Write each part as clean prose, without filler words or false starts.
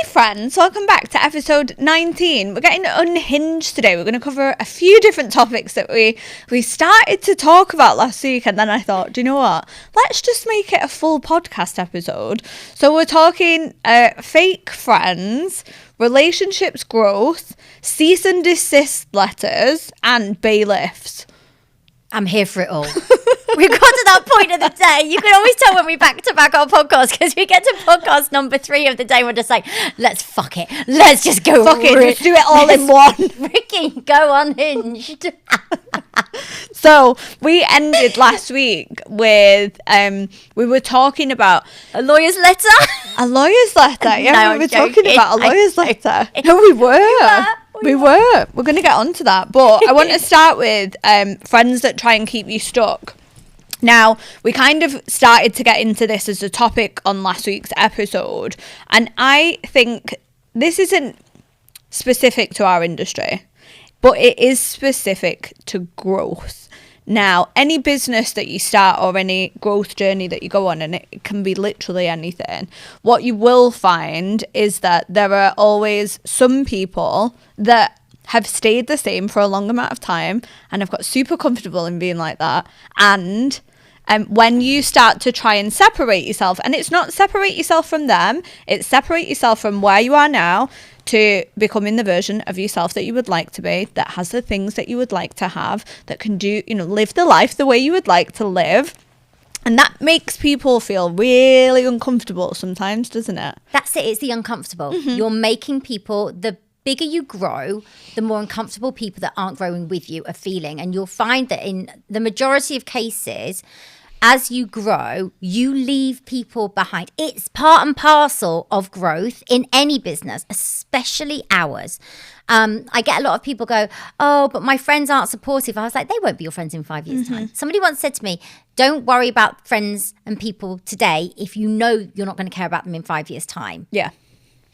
friends, welcome back to episode 19. We're getting unhinged today. We're going to cover a few different topics that we started to talk about last week, and then I thought, do you know what? Let's just make it a full podcast episode. So we're talking fake friends, relationships growth, cease and desist letters, and bailiffs. I'm here for it all. We've got to that point of the day. You can always tell when we back to back our podcast, because we get to podcast number 3 of the day. We're just like, let's fuck it. Let's just go. Fuck it. Let's do it all in one. Freaking go unhinged. So we ended last week with we were talking about a lawyer's letter. A lawyer's letter. Yeah, No, we were I'm talking about a lawyer's letter. No, we were. We were. We're going to get onto that. But I want to start with friends that try and keep you stuck. Now, we kind of started to get into this as a topic on last week's episode. And I think this isn't specific to our industry, but it is specific to growth. Now, any business that you start or any growth journey that you go on, and it can be literally anything, what you will find is that there are always some people that have stayed the same for a long amount of time and have got super comfortable in being like that. And when you start to try and separate yourself, and it's not separate yourself from them, it's separate yourself from where you are now to becoming the version of yourself that you would like to be, that has the things that you would like to have, that can do, live the life the way you would like to live. And that makes people feel really uncomfortable sometimes, doesn't it? That's it. It's the uncomfortable. Mm-hmm. You're making people, the bigger you grow, the more uncomfortable people that aren't growing with you are feeling. And you'll find that in the majority of cases, as you grow, you leave people behind. It's part and parcel of growth in any business, especially ours. I get a lot of people go, oh, but my friends aren't supportive. I was like, they won't be your friends in 5 years' time. Somebody once said to me, don't worry about friends and people today if you know you're not going to care about them in 5 years' time. Yeah.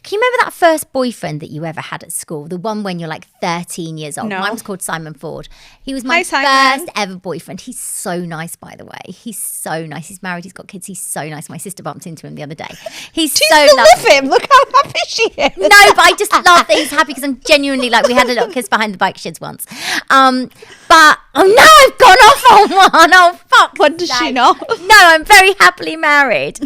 Can you remember that first boyfriend that you ever had at school? The one when you're like 13 years old? No. Mine was called Simon Ford. He was my first ever boyfriend. He's so nice, by the way. He's so nice. He's married. He's got kids. He's so nice. My sister bumped into him the other day. She's so love him. Look how happy she is. No, but I just love that he's happy because I'm genuinely like, we had a little kiss behind the bike sheds once. But, oh no, I've gone off on one. Oh, fuck. What does she know? No, I'm very happily married.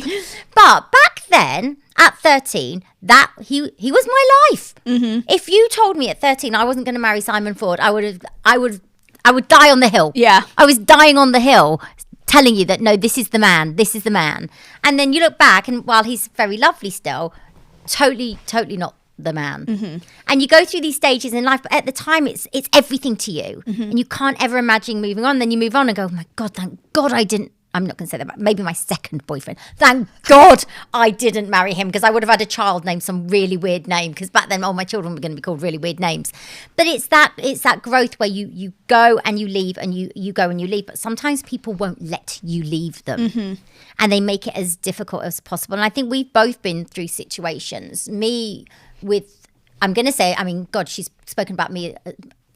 But back then, at 13, that he was my life. Mm-hmm. If you told me at 13 I wasn't going to marry Simon Ford, I would die on the hill. Yeah. I was dying on the hill telling you that, no, this is the man. This is the man. And then you look back, and while he's very lovely still, totally not the man. Mm-hmm. And you go through these stages in life, but at the time it's everything to you. Mm-hmm. And you can't ever imagine moving on. Then you move on and go, oh my God, thank God I didn't. I'm not going to say that, but maybe my second boyfriend. Thank God I didn't marry him, because I would have had a child named some really weird name, because back then all my children were going to be called really weird names. But it's that growth where you go and you leave, and you go and you leave. But sometimes people won't let you leave them, and they make it as difficult as possible. And I think we've both been through situations. Me with, I'm going to say, I mean, God, she's spoken about me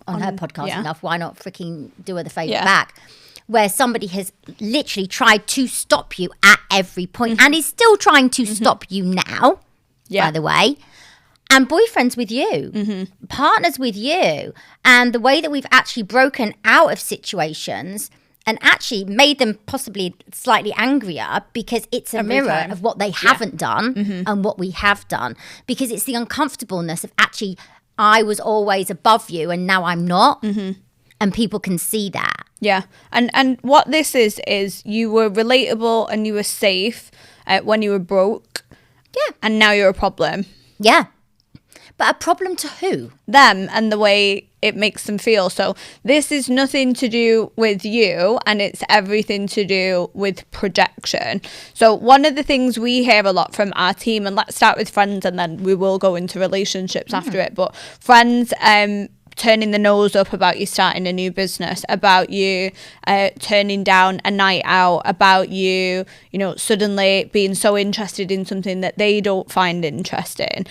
on her podcast enough. Why not freaking do her the favour back? Where somebody has literally tried to stop you at every point, and is still trying to stop you now, by the way. And boyfriends with you, partners with you. And the way that we've actually broken out of situations and actually made them possibly slightly angrier, because it's a mirror of what they haven't done and what we have done. Because it's the uncomfortableness of actually, I was always above you and now I'm not. And people can see that. Yeah. And what this is you were relatable and you were safe when you were broke. Yeah. And now you're a problem. Yeah. But a problem to who? Them, and the way it makes them feel. So this is nothing to do with you, and it's everything to do with projection. So one of the things we hear a lot from our team, and let's start with friends and then we will go into relationships after it, but friends turning the nose up about you starting a new business, about you turning down a night out, about you suddenly being so interested in something that they don't find interesting.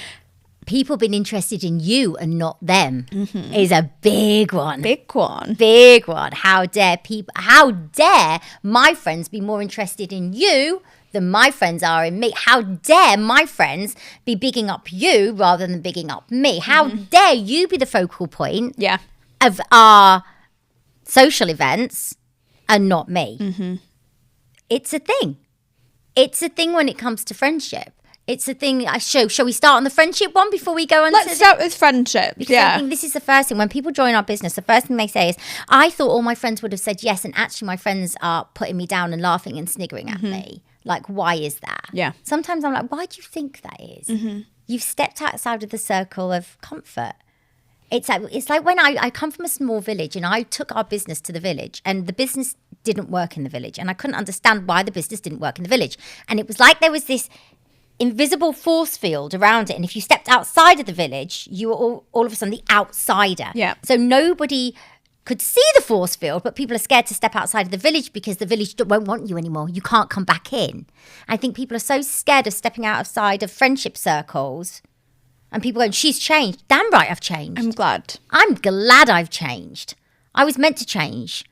People being interested in you and not them is a big one. Big one. Big one. How dare my friends be more interested in you than my friends are in me. How dare my friends be bigging up you rather than bigging up me? How dare you be the focal point of our social events and not me? It's a thing. It's a thing when it comes to friendship. It's a thing. Shall we start on the friendship one before we go on? Let's start with friendship. Because I think this is the first thing. When people join our business, the first thing they say is, I thought all my friends would have said yes, and actually my friends are putting me down and laughing and sniggering at me. Like, why is that? Yeah. Sometimes I'm like, why do you think that is? You've stepped outside of the circle of comfort. It's like when I come from a small village and I took our business to the village, and the business didn't work in the village, and I couldn't understand why the business didn't work in the village. And it was like there was this invisible force field around it, and if you stepped outside of the village, you were all of a sudden the outsider. Yeah. So nobody could see the force field, but people are scared to step outside of the village because the village won't want you anymore. You can't come back in. I think people are so scared of stepping outside of friendship circles, and people going, she's changed. Damn right I've changed. I'm glad I've changed. I was meant to change.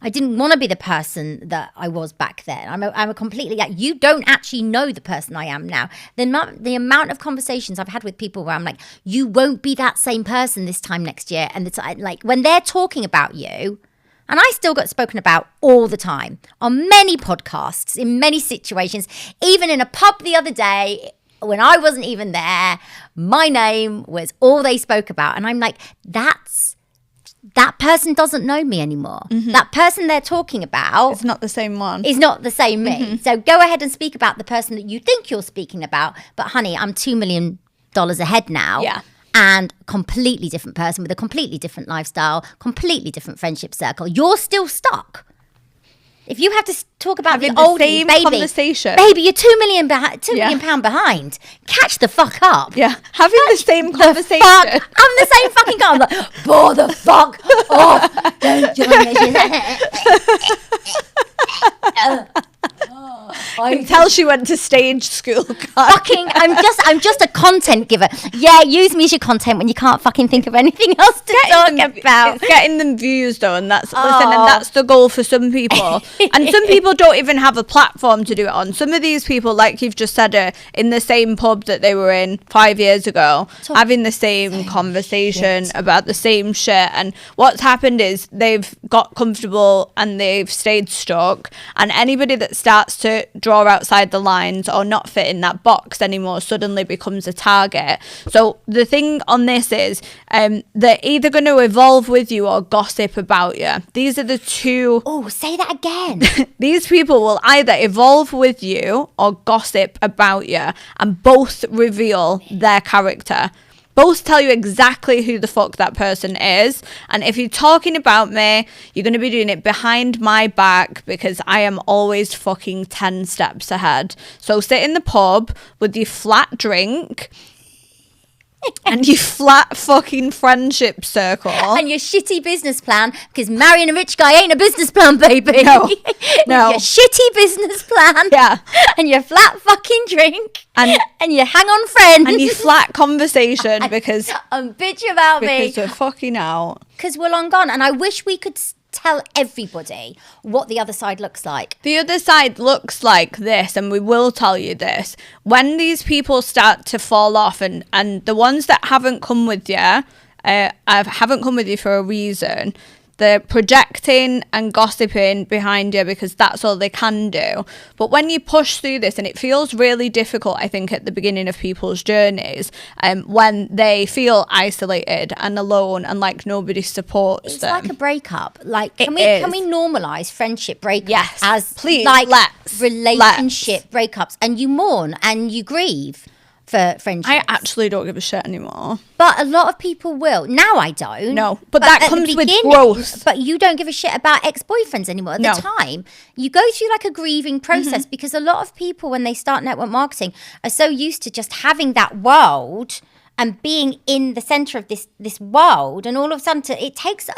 I didn't want to be the person that I was back then. I'm a completely, you don't actually know the person I am now. The amount of conversations I've had with people where I'm like, you won't be that same person this time next year. And it's like when they're talking about you, and I still got spoken about all the time on many podcasts, in many situations, even in a pub the other day when I wasn't even there, my name was all they spoke about. And I'm like, that person doesn't know me anymore. That person they're talking about It's not the same one. Is not the same me. So go ahead and speak about the person that you think you're speaking about. But honey, I'm $2 million ahead now. Yeah. And completely different person with a completely different lifestyle, completely different friendship circle. You're still stuck. If you have to talk about Having the old same baby, conversation. baby, you're $2 million pound behind. Catch the fuck up. Yeah, having the same conversation. I'm the same fucking guy. I'm like, bore the fuck off. Don't join me. I can tell she went to stage school. I'm just a content giver. Yeah, use me as your content when you can't fucking think of anything else to talk about. It's getting them views though, and that's the goal for some people. And some people don't even have a platform to do it on. Some of these people, like you've just said, are in the same pub that they were in 5 years ago, having the same conversation about the same shit. And what's happened is they've got comfortable and they've stayed stuck. And anybody that starts to draw outside the lines or not fit in that box anymore suddenly becomes a target. So the thing on this is they're either going to evolve with you or gossip about you. These are the two. Oh, say that again. These people will either evolve with you or gossip about you, and both reveal their character. Both tell you exactly who the fuck that person is. And if you're talking about me, you're going to be doing it behind my back, because I am always fucking 10 steps ahead. So sit in the pub with your flat drink and your flat fucking friendship circle. And your shitty business plan, because marrying a rich guy ain't a business plan, baby. No. Your shitty business plan. Yeah. And your flat fucking drink. And your hang on friends. And your flat conversation because bitch about me. Because we're fucking out. Because we're long gone. And I wish we could tell everybody what the other side looks like. The other side looks like this, and we will tell you this. When these people start to fall off, and the ones that haven't come with you, haven't come with you for a reason, they're projecting and gossiping behind you because that's all they can do. But when you push through this, and it feels really difficult, I think, at the beginning of people's journeys, when they feel isolated and alone and like nobody supports them. It's like a breakup. Like, can we normalize friendship breakups? Yes, as please. Like relationship breakups, and you mourn and you grieve for friendships. I actually don't give a shit anymore. But a lot of people will. Now I don't. No, but that comes with growth. But you don't give a shit about ex-boyfriends anymore. At the time, you go through like a grieving process, because a lot of people, when they start network marketing, are so used to just having that world and being in the center of this world, and all of a sudden it takes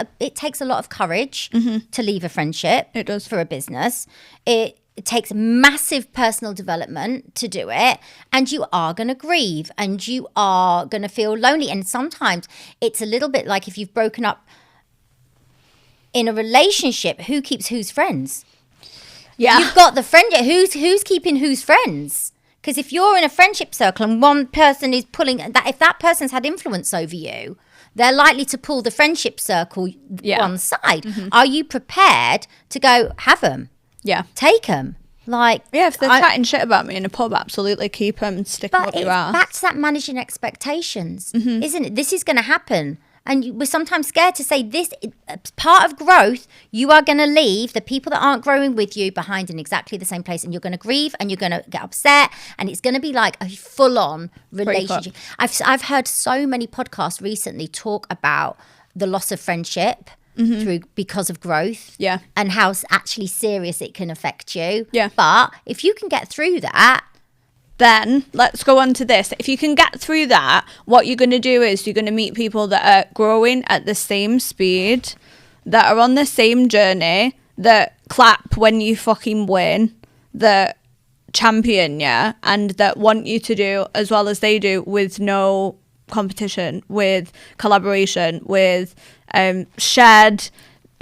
a lot of courage to leave a friendship. It does. For a business. It takes massive personal development to do it, and you are going to grieve and you are going to feel lonely. And sometimes it's a little bit like if you've broken up in a relationship, who keeps whose friends? Yeah. You've got the friend. Who's keeping whose friends? Because if you're in a friendship circle and one person is pulling that, if that person's had influence over you, they're likely to pull the friendship circle one side. Are you prepared to go have them? Yeah. Take them. Like, yeah, if they're chatting shit about me in a pub, absolutely keep them and stick them up your ass. But it's back to that managing expectations, isn't it? This is going to happen. And we're sometimes scared to say this. Part of growth, you are going to leave the people that aren't growing with you behind in exactly the same place. And you're going to grieve and you're going to get upset. And it's going to be like a full-on relationship. I've heard so many podcasts recently talk about the loss of friendship because of growth. Yeah. And how actually serious it can affect you. Yeah. But if you can get through that, then let's go on to this. If you can get through that, what you're going to do is you're going to meet people that are growing at the same speed, that are on the same journey, that clap when you fucking win, that champion you, and that want you to do as well as they do with no competition, with collaboration, with shared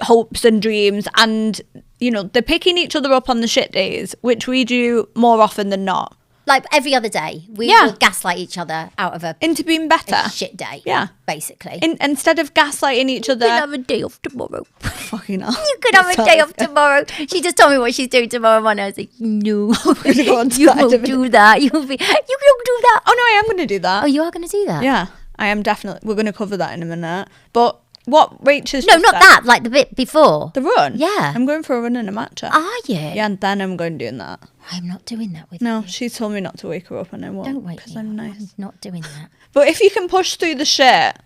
hopes and dreams. And, you know, they're picking each other up on the shit days, which we do more often than not. like every other day, we will gaslight each other out of into being better. a shit day. Yeah. Basically. Instead of gaslighting each other. You could have a day off tomorrow. Fucking hell. You could have a day off tomorrow. She just told me what she's doing tomorrow morning. I was like, no. Gonna go on You won't do that. You don't do that. Oh no, I am going to do that. Oh, you are going to do that? Yeah, I am definitely. We're going to cover that in a minute. But what Rachel's No, just not said- that. Like the bit before. The run? Yeah. I'm going for a run in a matcha. Are you? Yeah, and then I'm going doing that. I'm not doing that with No, you. she's told me not to wake her up and I won't. Don't wake Because me I'm up. nice. I'm not doing that. But if you can push through the shit,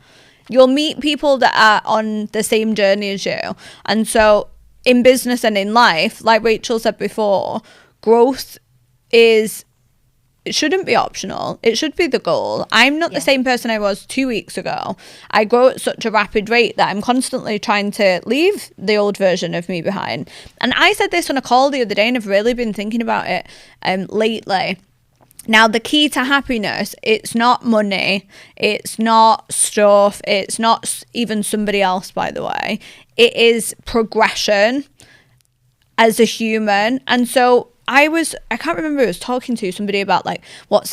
you'll meet people that are on the same journey as you. And so in business and in life, like Rachel said before, growth is... It shouldn't be optional. It should be the goal. I'm not the same person I was 2 weeks ago. I grow at such a rapid rate that I'm constantly trying to leave the old version of me behind. And I said this on a call the other day and I've really been thinking about it lately. Now, the key to happiness, it's not money. It's not stuff. It's not even somebody else, by the way. It is progression as a human. And so I can't remember, I was talking to somebody about like,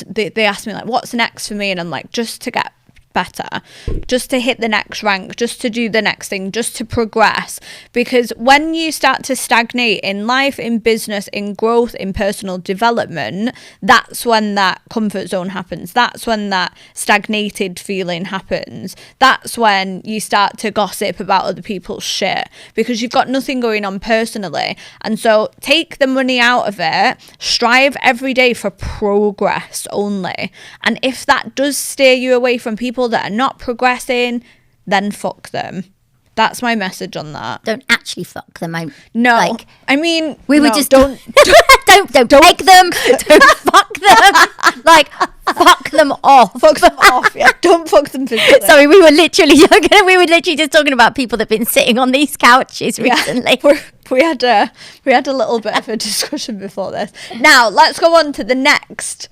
they asked me like, what's next for me? And I'm like, just to get better, just to hit the next rank, just to do the next thing, just to progress. Because when you start to stagnate in life, in business, in growth, in personal development, that's when that comfort zone happens. That's when that stagnated feeling happens. That's when you start to gossip about other people's shit because you've got nothing going on personally. And so take the money out of it, strive every day for progress only. And if that does steer you away from people that are not progressing, then fuck them. That's my message on that. Don't actually fuck them. I mean, we were just don't take them. Don't fuck them. Like fuck them off. Fuck them off. Yeah, don't fuck them physically. Sorry, we were literally just talking about people that've been sitting on these couches recently. We had a little bit of a discussion before this. Now let's go on to the next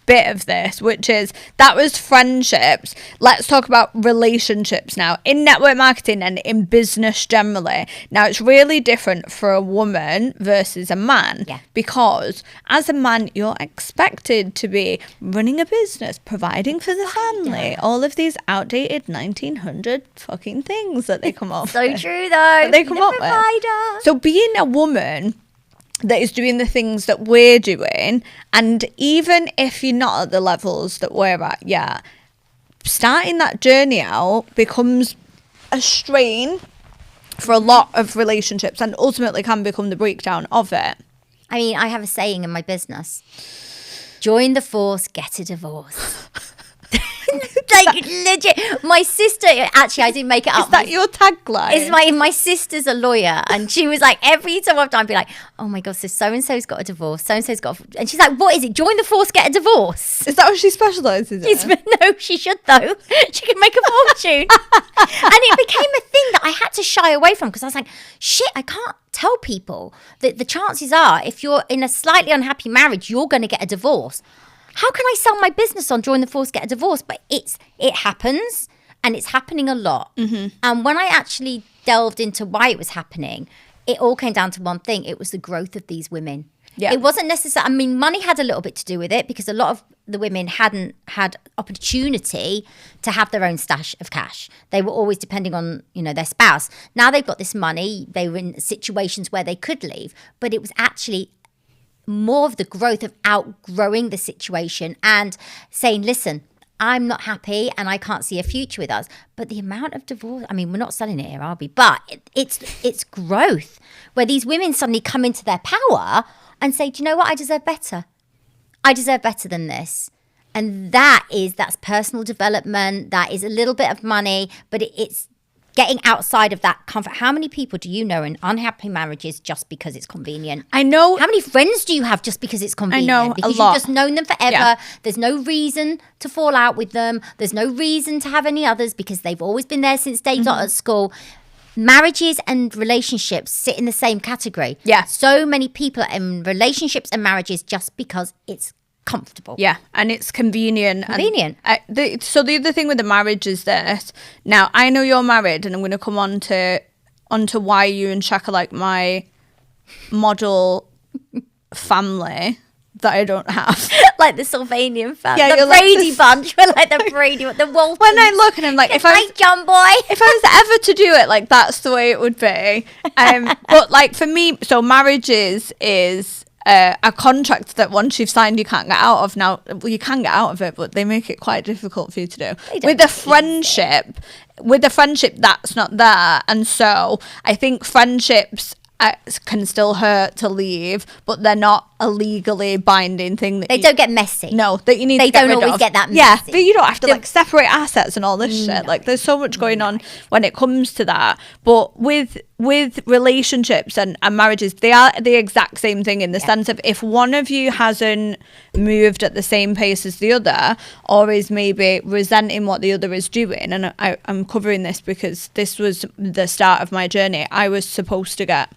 bit of this, which is that was friendships. Let's talk about relationships now in network marketing and in business generally. Now it's really different for a woman versus a man, because as a man you're expected to be running a business, providing for the family, all of these outdated 1900 fucking things that they come up So with. true though. They come up with. So being a woman that is doing the things that we're doing, and even if you're not at the levels that we're at yet, starting that journey out becomes a strain for a lot of relationships and ultimately can become the breakdown of it. I mean, I have a saying in my business: join the force, get a divorce. Like legit, my sister, actually I didn't make it up. Is that your tagline? It's my sister's a lawyer, and she was like, every time I'd be like, oh my god, so and so's got a divorce, so and so's got and she's like, what is it? Join the force, get a divorce. Is that what she specialises in? No, she should though. She could make a fortune. And it became a thing that I had to shy away from because I was like, shit, I can't tell people that the chances are if you're in a slightly unhappy marriage, you're going to get a divorce. How can I sell my business on join the force, get a divorce? But it happens, and it's happening a lot. Mm-hmm. And when I actually delved into why it was happening, it all came down to one thing. It was the growth of these women. Yeah. It wasn't necessary. I mean, money had a little bit to do with it because a lot of the women hadn't had opportunity to have their own stash of cash. They were always depending on, their spouse. Now they've got this money. They were in situations where they could leave, but it was actually more of the growth of outgrowing the situation and saying, listen, I'm not happy and I can't see a future with us. But the amount of divorce, I mean, we're not selling it here, are we? But it's growth where these women suddenly come into their power and say, do you know what? I deserve better. I deserve better than this. And that's personal development. That is a little bit of money, but it's getting outside of that comfort. How many people do you know in unhappy marriages just because it's convenient? I know. How many friends do you have just because it's convenient? I know, because a lot. You've just known them forever. Yeah. There's no reason to fall out with them. There's no reason to have any others because they've always been there since day dot at school. Marriages and relationships sit in the same category. Yeah. So many people in relationships and marriages just because it's comfortable. Yeah, and it's convenient. Convenient. And, so the other thing with the marriage is this. Now, I know you're married, and I'm going to come on to why you and Shaq are like my model family that I don't have. Like the Sylvanian family. Yeah, the Brady bunch. We're like the Brady, the Waltons. When I look and I'm like, if I John boy. if I was ever to do it, like that's the way it would be. But like for me, so marriages is a contract that once you've signed you can't get out of. Now, well, you can get out of it, but they make it quite difficult for you to do. With a friendship, that's not there. And so I think friendships can still hurt to leave, but they're not a legally binding thing. That they don't get messy. No, that you need to get They don't rid always of. get that messy. Yeah, but you don't have to like separate assets and all this shit. No. Like there's so much going on when it comes to that. But with relationships and marriages, they are the exact same thing in the sense of if one of you hasn't moved at the same pace as the other or is maybe resenting what the other is doing, and I'm covering this because this was the start of my journey. I was supposed to get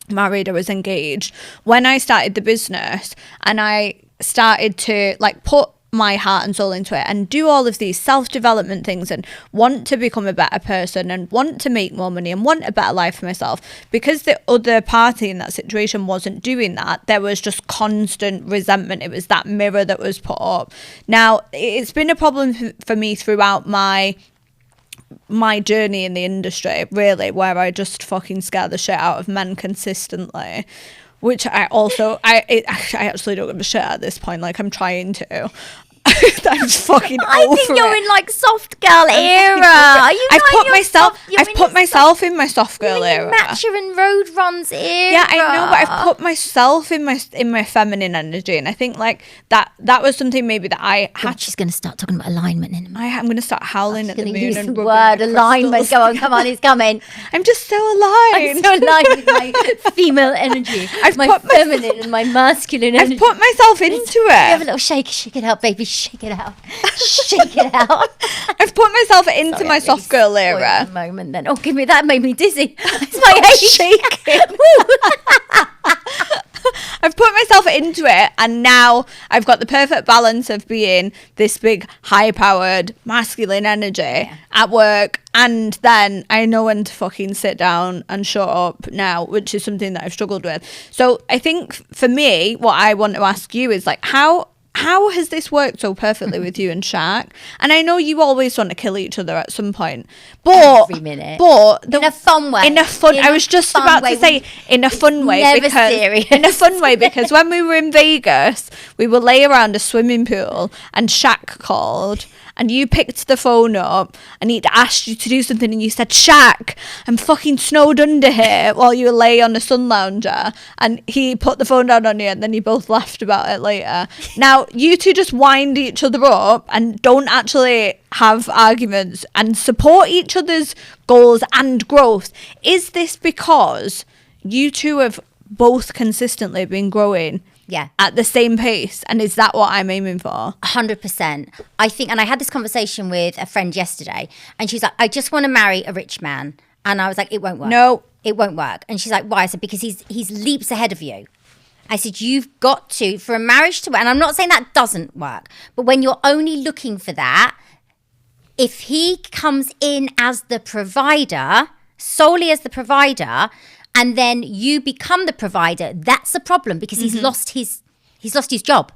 married, I was engaged when I started the business, and I started to like put my heart and soul into it and do all of these self-development things and want to become a better person and want to make more money and want a better life for myself. Because the other party in that situation wasn't doing that, there was just constant resentment. It was that mirror that was put up. Now, it's been a problem for me throughout my journey in the industry, really, where I just fucking scare the shit out of men consistently, which I actually don't give a shit at this point. Like I'm trying to. I'm just fucking over I think you're in like soft girl era. Are you I've put myself in my soft girl era. Matcha and road runs era. Yeah, I know, but I've put myself in my feminine energy, and I think like that was something maybe that I had. She's going to start talking about alignment in a minute. I'm going to start howling at the moon use and the rubbing word my alignment. crystals. Come on, it's coming. I'm just so aligned. I'm so aligned with my female energy. My feminine and my masculine energy. I've put myself into You have a it. little shake it out, baby, shake it out. Shake it out. I've put myself into my soft girl era. Moment then. Oh, give me that. Made me dizzy. It's my age. I've put myself into it, and now I've got the perfect balance of being this big, high-powered, masculine energy at work, and then I know when to fucking sit down and shut up now, which is something that I've struggled with. So I think for me, what I want to ask you is like, how has this worked so perfectly with you and Shaq? And I know you always want to kill each other at some point, but every minute. But In a fun way. I was just about to say in a fun way, Never because serious. in a fun way because when we were in Vegas, we were lay around a swimming pool and Shaq called. And you picked the phone up and he'd asked you to do something and you said, Shaq, I'm fucking snowed under here, while you lay on a sun lounger. And he put the phone down on you and then you both laughed about it later. Now, you two just wind each other up and don't actually have arguments and support each other's goals and growth. Is this because you two have both consistently been growing at the same pace? And is that what I'm aiming for? 100%. I think, and I had this conversation with a friend yesterday, and she's like, I just want to marry a rich man. And I was like, it won't work. No. It won't work. And she's like, why? I said, because he's leaps ahead of you. I said, you've got to, for a marriage to work, and I'm not saying that doesn't work, but when you're only looking for that, if he comes in as the provider, solely as the provider, and then you become the provider, that's a problem because he's lost his job.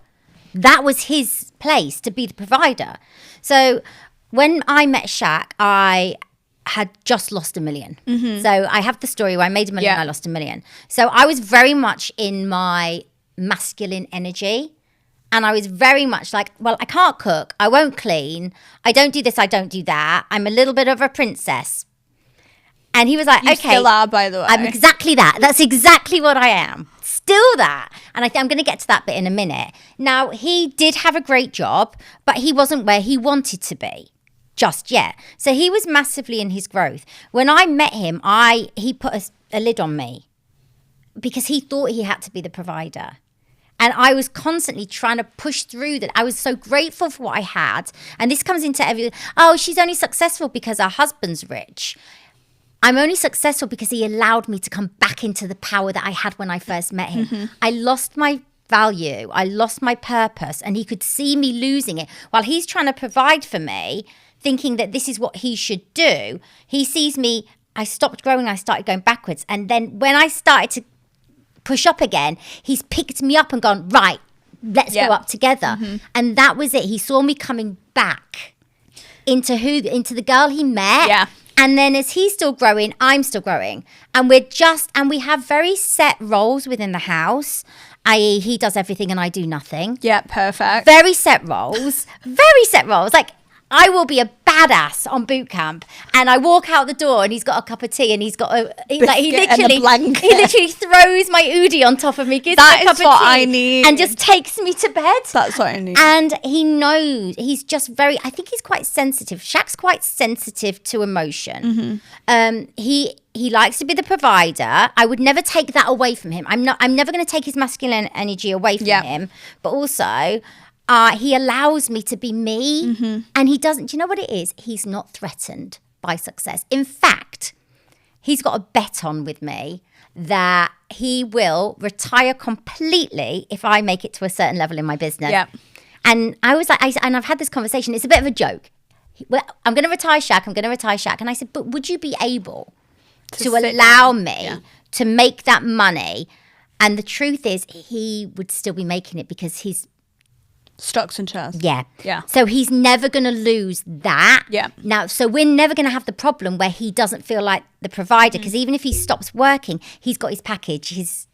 That was his place, to be the provider. So when I met Shaq, I had just lost $1 million. So I have the story where I made $1 million, I lost $1 million. So I was very much in my masculine energy. And I was very much like, well, I can't cook. I won't clean. I don't do this. I don't do that. I'm a little bit of a princess. And he was like, You okay. still are, by the way. I'm exactly that. That's exactly what I am. Still that. And I'm going to get to that bit in a minute. Now, he did have a great job, but he wasn't where he wanted to be just yet. So he was massively in his growth. When I met him, he put a lid on me because he thought he had to be the provider. And I was constantly trying to push through that. I was so grateful for what I had. And this comes into she's only successful because her husband's rich. I'm only successful because he allowed me to come back into the power that I had when I first met him. I lost my value. I lost my purpose. And he could see me losing it. While he's trying to provide for me, thinking that this is what he should do, he sees me. I stopped growing. I started going backwards. And then when I started to push up again, he's picked me up and gone, right, let's go up together. And that was it. He saw me coming back into the girl he met. Yeah. And then as he's still growing, I'm still growing. And we have very set roles within the house, i.e. he does everything and I do nothing. Yeah, perfect. Very set roles. Very set roles. Like, I will be a badass on boot camp, and I walk out the door, and he's got a cup of tea, and he literally throws my Udi on top of me, gives me a cup of tea, I need, and just takes me to bed. That's what I need. And he knows. He's just I think he's quite sensitive. Shaq's quite sensitive to emotion. He likes to be the provider. I would never take that away from him. I'm never going to take his masculine energy away from him. But also, he allows me to be me, and he doesn't. Do you know what it is? He's not threatened by success. In fact, he's got a bet on with me that he will retire completely if I make it to a certain level in my business. Yeah. And I was like, and I've had this conversation. It's a bit of a joke. I'm going to retire Shaq. And I said, but would you be able to allow me to make that money? And the truth is, he would still be making it because he's stocks and shares. Yeah. Yeah. So he's never going to lose that. Yeah. Now, so we're never going to have the problem where he doesn't feel like the provider, because even if he stops working, he's got his package, his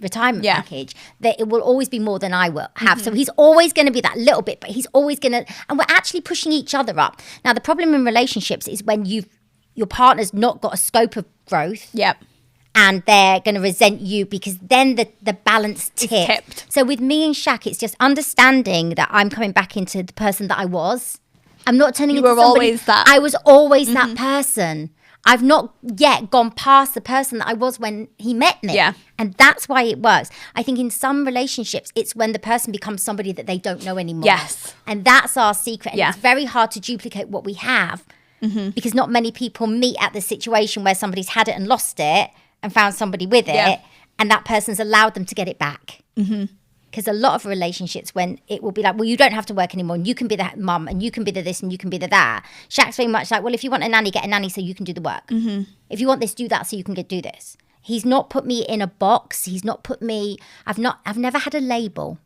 retirement package, that it will always be more than I will have. So he's always going to be that little bit, but he's always going to, and we're actually pushing each other up. Now, the problem in relationships is when your partner's not got a scope of growth. Yep. And they're going to resent you, because then the balance tipped. So with me and Shaq, it's just understanding that I'm coming back into the person that I was. I'm not turning into somebody. Always that. I was always that person. I've not yet gone past the person that I was when he met me. Yeah. And that's why it works. I think in some relationships, it's when the person becomes somebody that they don't know anymore. Yes. And that's our secret. And it's very hard to duplicate what we have, because not many people meet at the situation where somebody's had it and lost it and found somebody with it, and that person's allowed them to get it back. Because a lot of relationships, when it will be like, well, you don't have to work anymore, and you can be the mum, and you can be the this, and you can be the that. Shaq's very much like, well, if you want a nanny, get a nanny so you can do the work. If you want this, do that so you can do this. He's not put me in a box. He's not put me. I've never had a label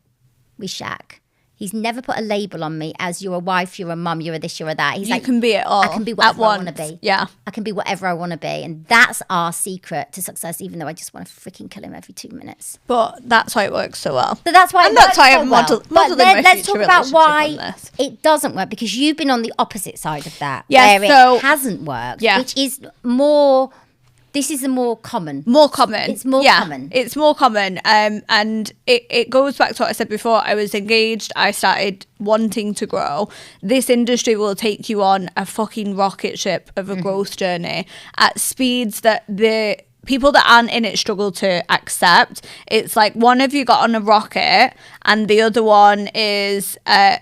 with Shaq. He's never put a label on me as you're a wife, you're a mum, you're a this, you're a that. He's like, you can be it all. I can be whatever I want to be. Yeah. I can be whatever I want to be. And that's our secret to success, even though I just want to freaking kill him every 2 minutes. But that's why it works so well. So that's why I'm modeling my let's future talk about why on this. it doesn't work, because you've been on the opposite side of that, Yeah, where so- it hasn't worked, Yeah. which is more... This is the more common. More common. It's more common. It's more common. And it goes back to what I said before. I was engaged. I started wanting to grow. This industry will take you on a fucking rocket ship of a growth journey at speeds that the people that aren't in it struggle to accept. It's like one of you got on a rocket and the other one is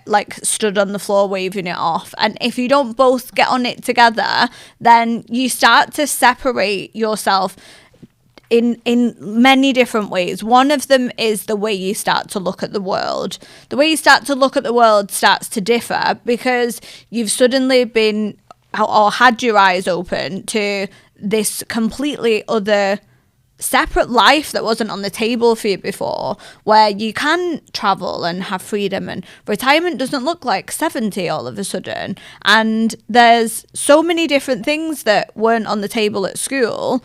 like stood on the floor waving it off. And if you don't both get on it together, then you start to separate yourself in many different ways. One of them is the way you start to look at the world. The way you start to look at the world starts to differ because you've suddenly been or had your eyes open to this completely other separate life that wasn't on the table for you before, where you can travel and have freedom, and retirement doesn't look like 70 all of a sudden, and there's so many different things that weren't on the table at school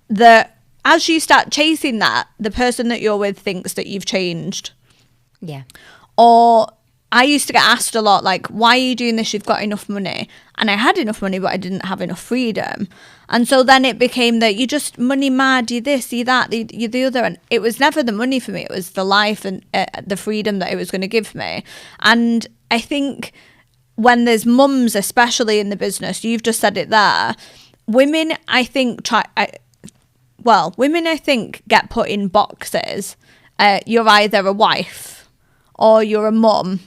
that as you start chasing that, the person that you're with thinks that you've changed. Yeah. Or I used to get asked a lot, like, why are you doing this? You've got enough money. And I had enough money, but I didn't have enough freedom. And so then it became that you're just money mad, you this, you that, you the other. And it was never the money for me. It was the life and the freedom that it was going to give me. And I think when there's mums, especially in the business, you've just said it there, women, I think, women, I think, get put in boxes. You're either a wife or you're a mum,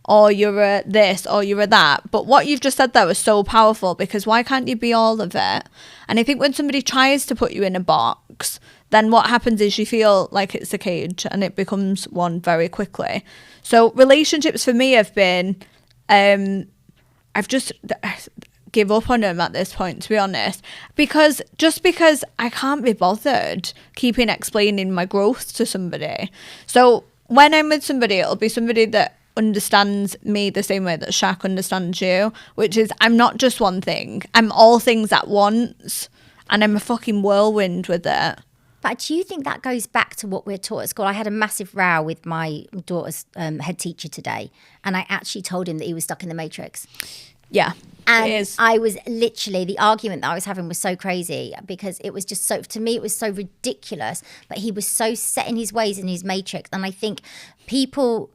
or you're a this, or you're a that. But what you've just said there was so powerful, because why can't you be all of it? And I think when somebody tries to put you in a box, then what happens is you feel like it's a cage, and it becomes one very quickly. So relationships for me have been, I've just give up on them at this point, to be honest, because I can't be bothered keeping explaining my growth to somebody. So when I'm with somebody, it'll be somebody that understands me the same way that Shaq understands you, which is I'm not just one thing, I'm all things at once, and I'm a fucking whirlwind with it. But do you think that goes back to what we're taught at school? I had a massive row with my daughter's head teacher today, and I actually told him that he was stuck in the Matrix. Yeah, and it is. I was literally, the argument that I was having was so crazy, because it was just so, to me, it was so ridiculous, but he was so set in his ways, in his Matrix. And I think people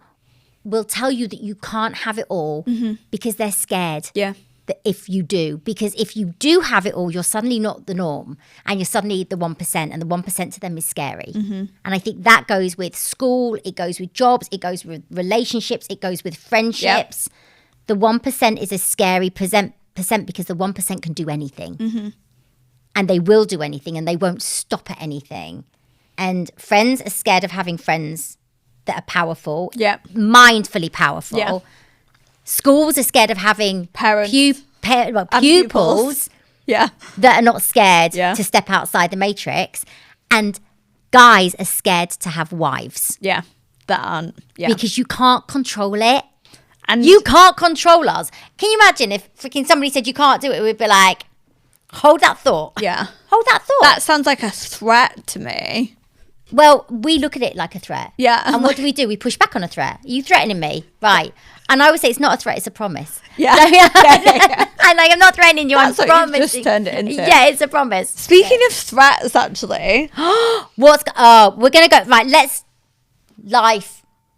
will tell you that you can't have it all because they're scared. Yeah. That if you do, because if you do have it all, you're suddenly not the norm, and you're suddenly the 1%, and the 1% to them is scary. And I think that goes with school, it goes with jobs, it goes with relationships, it goes with friendships. The 1% is a scary percent because the 1% can do anything. And they will do anything, and they won't stop at anything. And friends are scared of having friends that are powerful, mindfully powerful. Yeah. Schools are scared of having parents, pupils that are not scared to step outside the Matrix. And guys are scared to have wives. Yeah, that aren't. Yeah. Because you can't control it. And you can't control us. Can you imagine if freaking somebody said you can't do it? We'd be like, hold that thought. Yeah. Hold that thought. That sounds like a threat to me. Well, we look at it like a threat. Yeah. And what do? We push back on a threat. Are you threatening me? Right. And I would say it's not a threat, it's a promise. Yeah. And like, I'm not threatening you, That's I'm what promising. You've just turned it into. Yeah, it's a promise. Speaking of threats, actually. We're going to go, right, let's, life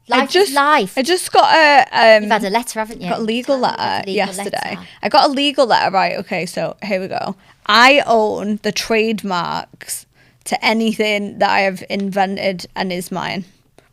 is life. I just got a... You've had a letter, haven't you? Got a legal letter yesterday. I got a legal letter, right, okay, so here we go. I own the trademarks to anything that I have invented and is mine.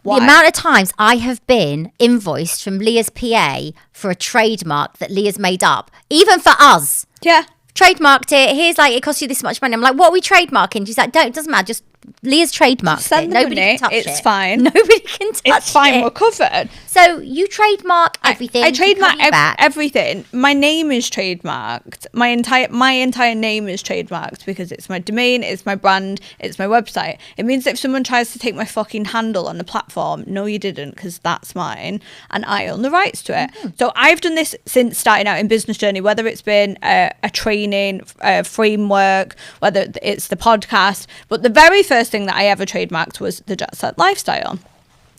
Why? The amount of times I have been invoiced from Leah's PA for a trademark that Leah's made up, even for us. Yeah. Trademarked it. Here's like, it costs you this much money. I'm like, what are we trademarking? She's like, it doesn't matter. Just Leah's trademarked Send it. the Nobody money. can touch it. It's fine. Nobody can touch it. It's fine. We're covered. So you trademark everything. I trademark everything. My name is trademarked. My entire name is trademarked because it's my domain, it's my brand, it's my website. It means that if someone tries to take my fucking handle on the platform, no, you didn't, because that's mine, and I own the rights to it. So I've done this since starting out in business journey, whether it's been a training, a framework, whether it's the podcast. But the very first thing that I ever trademarked was the Jet Set Lifestyle,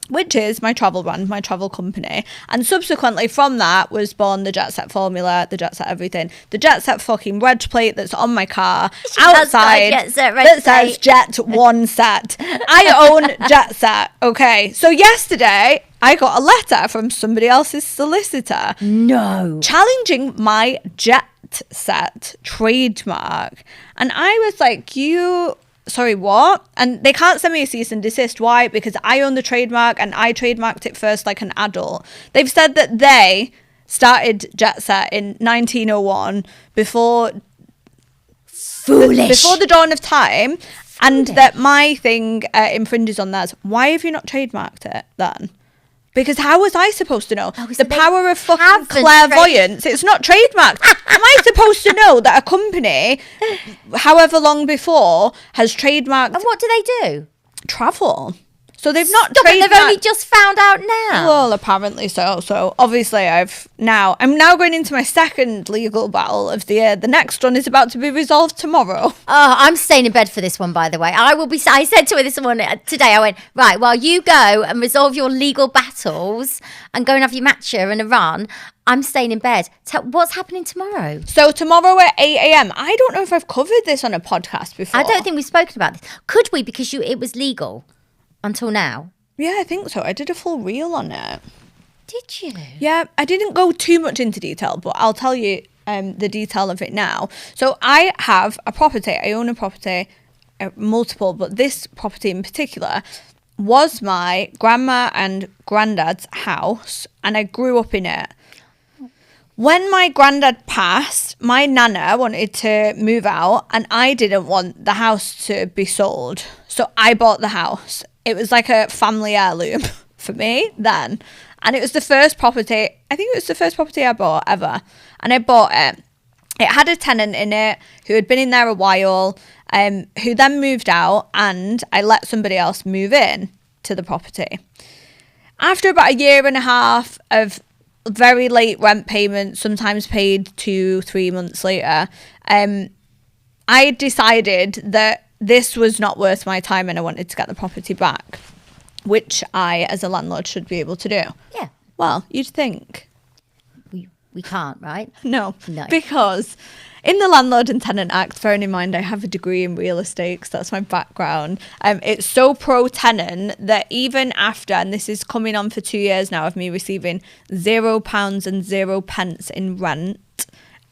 which is my travel brand, my travel company. And subsequently from that was born the Jet Set formula, the Jet Set everything, the Jet Set fucking reg plate that's on my car outside that says Jet One Set. I own Jet Set. Okay, so yesterday I got a letter from somebody else's solicitor. No. Challenging my Jet Set trademark. And I was like, sorry, what? And they can't send me a cease and desist. Why? Because I own the trademark and I trademarked it first like an adult. They've said that they started Jet Set in 1901 before the dawn of time. And that my thing infringes on theirs. Why have you not trademarked it then? Because how was I supposed to know? so The they power of fucking haven't clairvoyance. It's not trademarked. Am I supposed to know that a company, however long before, has trademarked And what do they do? travel? So they've not Stop it, trademarked. they've only just found out now. Well, apparently so. So obviously I'm now going into my second legal battle of the year. The next one is about to be resolved tomorrow. Oh, I'm staying in bed for this one, by the way. I said to her this morning, today, I went, right, well, you go and resolve your legal battles and go and have your matcha and a run. I'm staying in bed. What's happening tomorrow? So tomorrow at 8 a.m. I don't know if I've covered this on a podcast before. I don't think we've spoken about this. Could we? Because it was legal until now. Yeah, I think so. I did a full reel on it. Did you? Yeah, I didn't go too much into detail, but I'll tell you the detail of it now. So I have a property. I own a property, multiple, but this property in particular was my grandma and granddad's house, and I grew up in it. When my granddad passed, my nana wanted to move out, and I didn't want the house to be sold. So I bought the house. It was like a family heirloom for me then. And it was the first property, I think it was the first property I bought ever. And I bought it. It had a tenant in it who had been in there a while, who then moved out, and I let somebody else move in to the property. After about a year and a half of very late rent payments, sometimes paid 2-3 months later, I decided that this was not worth my time and I wanted to get the property back, which I, as a landlord, should be able to do. Yeah. Well, you'd think. We can't, right? No. No. Because in the Landlord and Tenant Act, bearing in mind I have a degree in real estate, 'cause that's my background, it's so pro-tenant that even after, and this is coming on for 2 years now of me receiving £0 and 0 pence in rent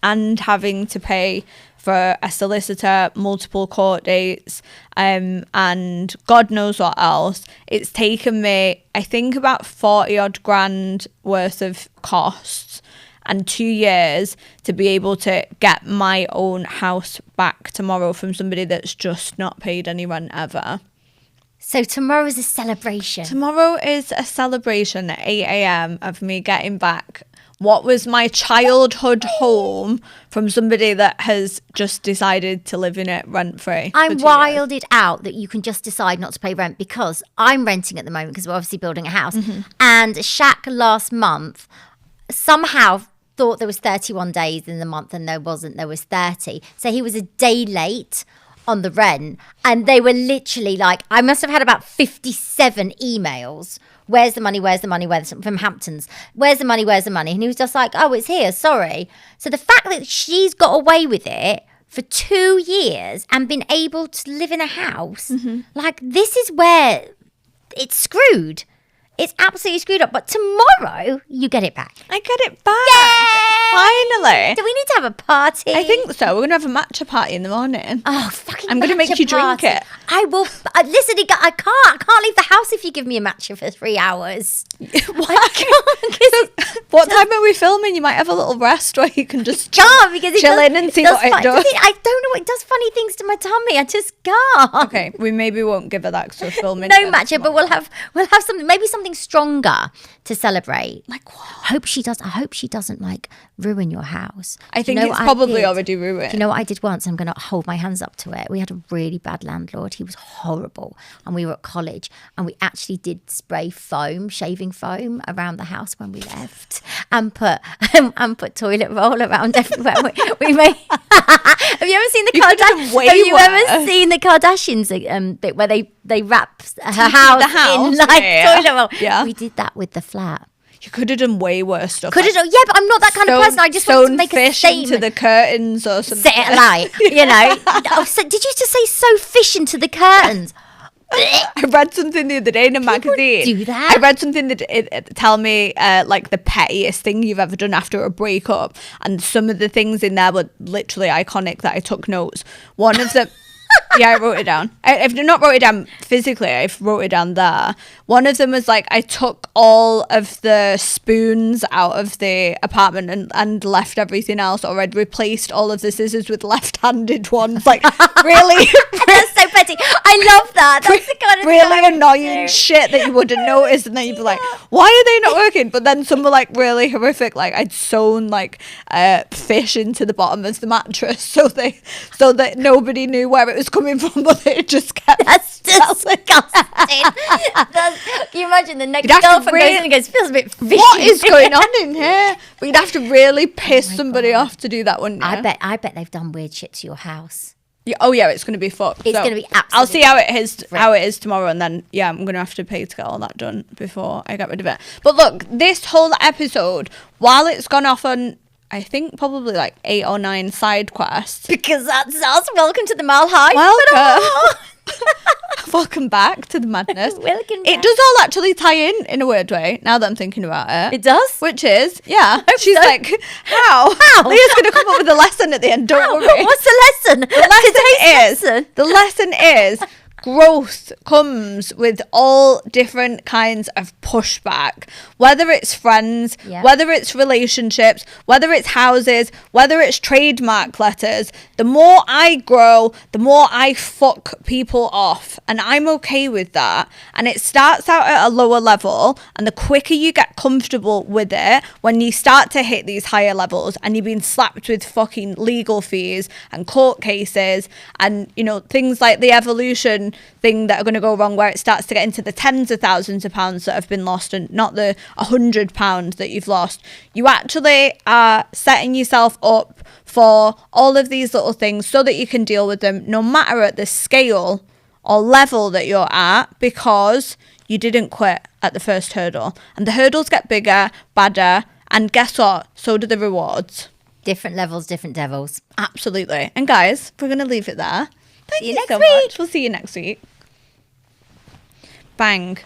and having to pay for a solicitor, multiple court dates, and God knows what else. It's taken me, I think, about 40 odd grand worth of costs and 2 years to be able to get my own house back tomorrow from somebody that's just not paid any rent ever. So tomorrow's a celebration. Tomorrow is a celebration at 8 a.m. of me getting back what was my childhood home from somebody that has just decided to live in it rent-free. I'm wilded out that you can just decide not to pay rent, because I'm renting at the moment because we're obviously building a house. Mm-hmm. And Shaq last month somehow thought there was 31 days in the month and there wasn't. There was 30. So he was a day late on the rent, and they were literally like, I must have had about 57 emails. Where's the money? Where's the money? From Hamptons. Where's the money? Where's the money? And he was just like, oh, it's here. Sorry. So the fact that she's got away with it for 2 years and been able to live in a house, like, this is where it's screwed. It's absolutely screwed up. But tomorrow, you get it back. I get it back. Yay! Finally. Do we need to have a party? I think so. We're going to have a matcha party in the morning. Oh, fucking I'm going to make you drink it. I will. Listen, I can't leave the house if you give me a matcha for 3 hours. What time are we filming? You might have a little rest where you can just chill in and see what it does. I don't know. It does funny things to my tummy. I just can't. Okay, we maybe won't give her that because we're filming. No matcha, but we'll have something, maybe something stronger to celebrate. Like what? I hope she doesn't like ruin your house. I think it's probably already ruined. You know what I did once? I'm going to hold my hands up to it. We had a really bad landlord. He was horrible. And we were at college and we actually did spray shaving foam around the house when we left, and put toilet roll around everywhere. we made Have you ever seen the Kardashians? Have you ever seen the Kardashians bit where they wrap her house in like toilet roll? Yeah. We did that with the flat. You could have done way worse stuff. Yeah, but I'm not that kind of person. I just want to make a statement. Into the curtains or something. Set it alight, you know. So, did you just say sew fish into the curtains? I read something the other day in a magazine. Do that? I read something that tell me like the pettiest thing you've ever done after a breakup, and some of the things in there were literally iconic that I took notes. One of them. Yeah, I wrote it down. I've not wrote it down physically. I've wrote it down there. One of them was like, I took all of the spoons out of the apartment and left everything else, or I'd replaced all of the scissors with left-handed ones. Like, really? That's so bad. anxiety. I love that. That's the kind of really annoying shit that you wouldn't notice, and then you'd be like, why are they not working? But then some were like really horrific, like I'd sewn like fish into the bottom of the mattress so that nobody knew where it was coming from, but it just kept. That's disgusting. Can you imagine the next girlfriend goes in and goes, feels a bit fishy. What is going on in here? But you'd have to really piss somebody off to do that, wouldn't you? I bet they've done weird shit to your house. Yeah, oh yeah, it's going to be fucked. It's going to be absolutely. I'll see how it is tomorrow, and then I'm going to have to pay to get all that done before I get rid of it. But look, this whole episode, while it's gone off on, I think probably like 8 or 9 side quests. Because that's us. Welcome to the Mile High. Welcome. Welcome back to the madness. Welcome back. It does all actually tie in a weird way, now that I'm thinking about it. It does? Which is, she's like, how? Leah's going to come up with a lesson at the end, don't worry. What's the lesson? The lesson is growth comes with all different kinds of pushback, whether it's friends, whether it's relationships, whether it's houses, whether it's trademark letters. The more I grow, the more I fuck people off, and I'm okay with that. And it starts out at a lower level, and the quicker you get comfortable with it, when you start to hit these higher levels and you're being slapped with fucking legal fees and court cases and, you know, things like the evolution thing that are going to go wrong, where it starts to get into the tens of thousands of pounds that have been lost and not the £100 that you've lost, you actually are setting yourself up for all of these little things so that you can deal with them no matter at the scale or level that you're at, because you didn't quit at the first hurdle. And the hurdles get bigger, badder, and guess what? So do the rewards. Different levels, different devils. Absolutely. And guys, we're going to leave it there. Thank you next so week. much. We'll see you next week. Bang.